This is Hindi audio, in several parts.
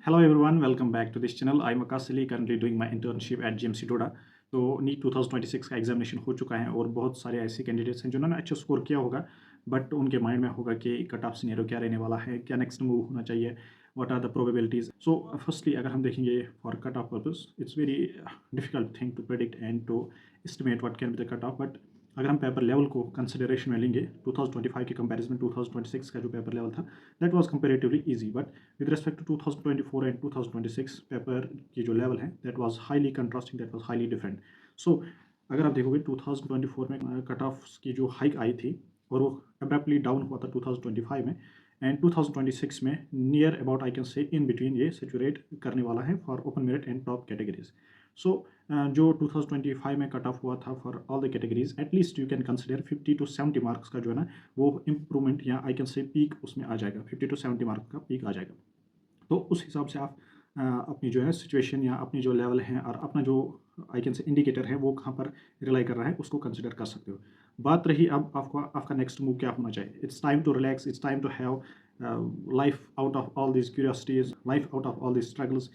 Hello everyone, welcome back to this channel. I'm Akash Ali, currently doing my internship at GMC Doda. तो नीट 2026 का एग्जामिनेशन हो चुका है और बहुत सारे ऐसे कैंडिडेट्स हैं जिन्होंने अच्छा स्कोर किया होगा, बट उनके माइंड में होगा कि कट ऑफ सिनेरियो क्या रहने वाला है, क्या नेक्स्ट मूव होना चाहिए, what are the probabilities. So firstly अगर हम देखेंगे for cut off purpose, it's very difficult thing to predict and to estimate what can be the cut off. But अगर हम पेपर लेवल को कंसिडरेशन में लेंगे 2025 के कंपैरिजन में 2026 का जो पेपर लेवल था, that was comparatively easy. But with respect to 2024 and 2026 paper की जो लेवल है, that was highly contrasting, that was highly different. So अगर आप देखोगे 2024 में कट ऑफ की जो हाइक आई थी और वो अब्रप्टली डाउन हुआ था 2025 में, एंड 2026 में नियर अबाउट आई कैन से इन बिटवीन ये सिचुएट करने वाला है for open merit and top categories. So जो 2025 में कट ऑफ हुआ था for all the categories, at least you can consider 50 to 70 marks का जो है ना वो इम्प्रूवमेंट या आई कैन से पीक उसमें आ जाएगा, 50 to 70 मार्क्स का पीक आ जाएगा. तो उस हिसाब से आप अपनी जो है सिचुएशन या अपनी जो लेवल है और अपना जो आई कैन से इंडिकेटर है वो कहाँ पर रिलाई कर रहा है उसको कंसिडर कर सकते हो. बात रही अब आपका नेक्स्ट मूव क्या होना चाहिए. It's time to relax, it's time to have life out of all this curiosities, life out of all this struggles,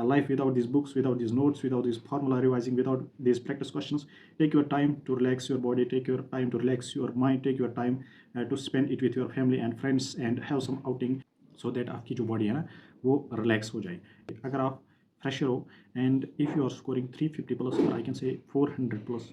life without these books, without these notes, without this formula revising, without these practice questions. Take your time to relax your body, take your time to relax your mind, take your time to spend it with your family and friends and have some outing, so that आपकी जो बॉडी है ना वो रिलैक्स हो जाए. अगर आप फ्रेशर हो and if you are scoring 350 plus और I can say 400 plus,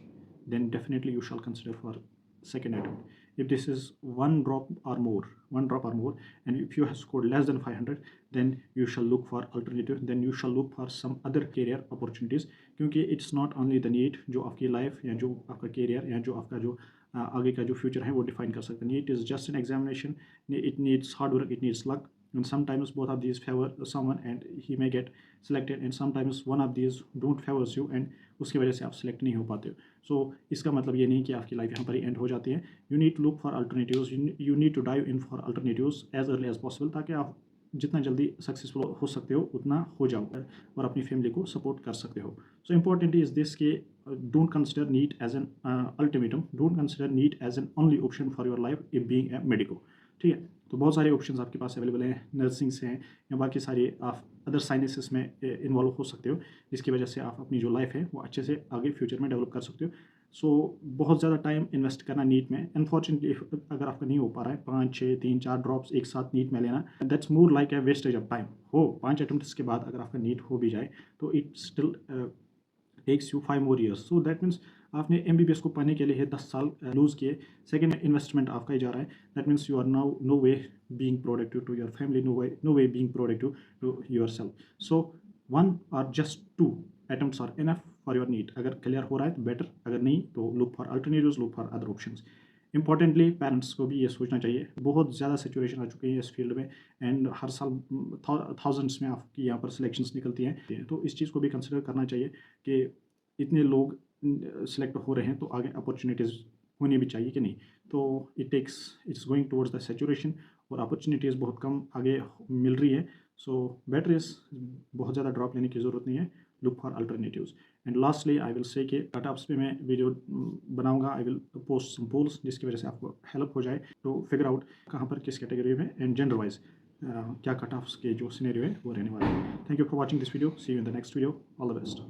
then definitely you shall consider for second attempt. If this is one drop or more, and if you have scored less than 500, then you shall look for alternative, then you shall look for some other career opportunities. क्योंकि it's not only the need जो आपकी लाइफ या जो आपका कैरियर या जो आपका जो आगे का जो फ्यूचर है वो डिफाइन कर सकते हैं. NEET is just an examination, it needs hard work, it needs luck, and sometimes both of these favor someone and he may get selected, and sometimes one of these don't favors you and उसकी वजह से आप सेलेक्ट नहीं हो पाते हो. सो इसका मतलब ये नहीं कि आपकी लाइफ यहाँ पर ही एंड हो जाती है. You need to look for alternatives, you need to dive in for alternatives as early as possible, ताकि आप जितना जल्दी सक्सेसफुल हो सकते हो उतना हो जाओ और अपनी फैमिली को सपोर्ट कर सकते हो. सो इम्पॉर्टेंट इज दिस के don't consider NEET as an ultimatum, don't consider NEET as an only option for your life if being a medico. ठीक है, तो बहुत सारे ऑप्शंस आपके पास अवेलेबल हैं, नर्सिंग से हैं या बाकी सारे आप अदर साइंसेस में इन्वॉल्व हो सकते हो, जिसकी वजह से आप अपनी जो लाइफ है वो अच्छे से आगे फ्यूचर में डेवलप कर सकते हो. सो बहुत ज़्यादा टाइम इन्वेस्ट करना नीट में, अनफॉर्चुनेटली अगर आपका नहीं हो पा रहा है 5 6 3 4 ड्रॉप्स एक साथ नीट में लेना, that's more like a wastage of time. हो 5 अटेम्प्ट्स के बाद अगर आपका नीट हो भी जाए तो it still takes you 5 more years. So that means आपने MBBS को पढ़ने के लिए 10 साल लूज़ किए. सेकेंड इन्वेस्टमेंट आपका ही जा रहा है. That means you are now no way being productive to your family, no way being productive to your self. So 1 or just 2 attempts are enough for your NEET. अगर क्लियर हो रहा है तो बेटर, अगर नहीं तो look for alternatives, look for other options. Importantly parents को भी ये सोचना चाहिए, बहुत ज़्यादा सिचुएशन आ चुकी है इस फील्ड में एंड हर साल थाउजेंड्स में आपकी यहाँ पर सिलेक्शंस निकलती हैं. तो इस चीज़ को भी कंसिडर करना चाहिए कि इतने लोग सिलेक्ट हो रहे हैं तो आगे अपॉर्चुनिटीज़ होनी भी चाहिए कि नहीं. तो it's going towards the saturation और अपॉर्चुनिटीज़ बहुत कम आगे मिल रही है. सो बेटर इज़ बहुत ज़्यादा ड्रॉप लेने की ज़रूरत नहीं है, look for alternatives. And lastly I will say कि कट ऑफ्स पे मैं वीडियो बनाऊंगा, I will post some polls जिसकी वजह से आपको हेल्प हो जाए टू फिगर आउट कहाँ पर किस कैटेगरी में एंड जेंडर वाइज क्या कट ऑफ्स के जो सिनेरियो है वो रहने वाला है. Thank you for watching this video, see you in the next video, all the best.